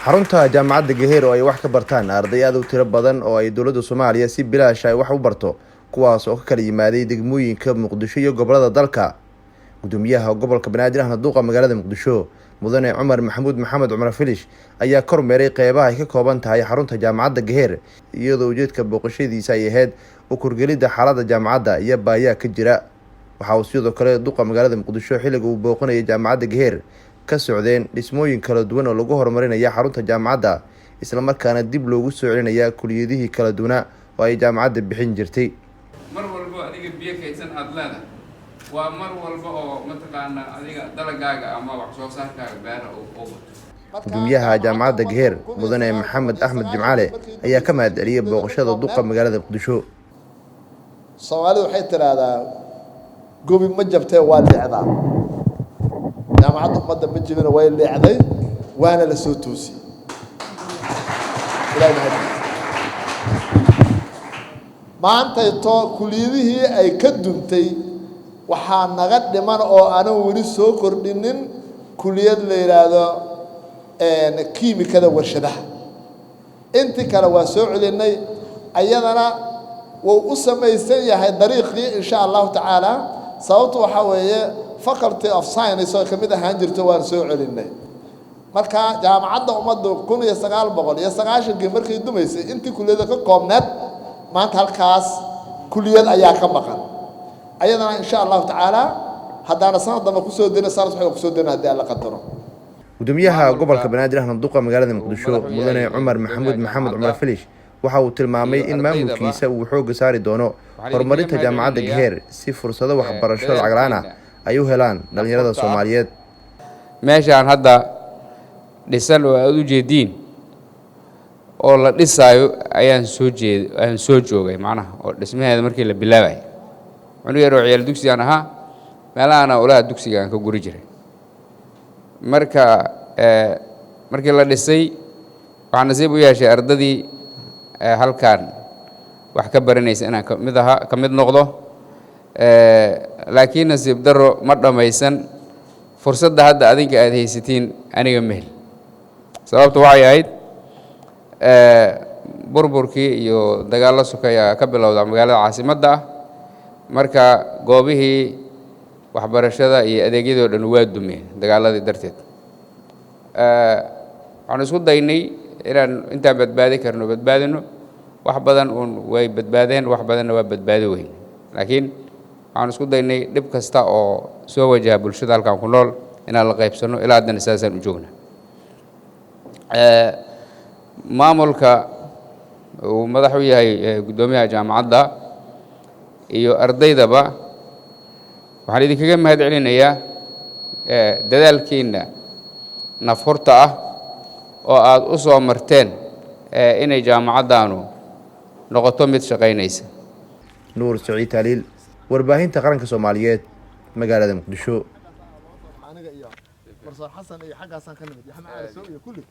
xarunta jaamacadda Gaheer oo ay wax ka bartaan arday aad u tiro badan oo ay dawladda Soomaaliya si bilaash ah wax u barto kuwaas oo ka kala yimaaday degmooyinka Muqdisho iyo gobolada dalka. Gudoomiyaha gobolka Banaadir ahna duqa magaalada Muqdisho mudane Cumar Maxamuud Maxamed Cumar Filish ayaa kormeeray qeybaha ay ka kooban tahay xarunta jaamacadda Gaheer iyadoo ujeedka booqashadiisa ay ahayd u kurgelida xaaladda jaamacadda iyo baahiyaha ka jira. waxa uu sidoo kale duqa magaalada Muqdisho xilliga uu booqanayay jaamacadda Gaheer ka socdeen dhismooyin kala duwan oo lagu horumarinayo xarunta jaamacadda isla markaana dib loogu soo celinaya kuliyadihii kala duwan oo ay jaamacadda bixin jirtay. mar walba adiga biyo kaysan aad leedahay waa mar walba oo mataqaana adiga dalagaaga ama wax soo saarkaaga beera oo gudoomiyaha jaamacadda Gaheer mudane Maxamed Axmed Jimcaale ayaa ka mahadceliyay booqashada duqa magaalada Muqdisho. Soomaalidu waxay tiraahdaa gobi ma jabtay waa leecdaa. jaamacadda ummadda ma jibina way leecday waana la soo toosiyay. maanta kuliyadihii ay ka duntay waxaa naga dhiman oo aanan weli soo kordhinin kuliyad la yiraahdo kiimikada warshadaha. intii kale waa soo celinay ayadana wuu u samaysan yahay dariiqii insha Allah taala sababtu waxa weeye faculty of science oo kamid ahaan jirto waan soo celinay. marka jaamacadda ummadda 1990 markii dumaysay intii kuliyada ka koobneed maanta halkaas kuliyad ayaa ka maqan. ayadana insha Allah taala hadana sanadana ku soo deena sanad waxa ku soo deena hadii alla qadaro. gudoomiyaha gobolka Banaadir ahna duqa magaalada Muqdisho mudane Cumar Maxamuud Maxamed Cumar Filish waxa uu tilmaamay in maamulkiisa uu xoog saari doono horumarinta jaamacadda Gaheer si fursado waxbarasho lacag la'aan ah ay u helaan dhalinyarada Soomaaliyeed. meeshaan hadda dhisan oo aad u jeediin oo la dhisayo ayaan soo joogay macnaha oo dhismaheeda markii la bilaabay aniga yar oo ciyaal dugsigan ahaa meelaana ulaha dugsigan ka guri jiray. markii la dhisay waxaan nasiib u yeeshay ardadii halkaan wax ka baranaysa inaan ka mid noqdo. laakiin nasiib daro ma dhamaysan fursadda hadda adinka aad haysatiin aniga mehel. sababtu waxay ahayd burburkii iyo dagaallo sokaya ka bilowda magaalada caasimadda ah. marka goobihii waxbarashada iyo adeegyadoo dhan waa dumeen dagaaladii darteed. waxaan isku daynay inaan intaan badbaadi karno badbaadino wax badan way badbaadeen wax badanna waa badbaadi weyn. laakiin waxaan isku daynay dhib kasta oo soo wajaha bulshada halkan ku nool inaan la qaybsano ilaa haddana saasaan u joogna. maamulka uu madax u yahay gudoomiyaha jaamacadda iyo ardaydaba waxaan idinkaga mahad celinayaa dadaalkiina nafhurta ah oo aad u soo marteen inay jaamacaddaanu noqoto mid shaqaynaysa. Nuur Saciid Taliil warbaahinta qaranka Soomaaliyeed magaalada Muqdisho.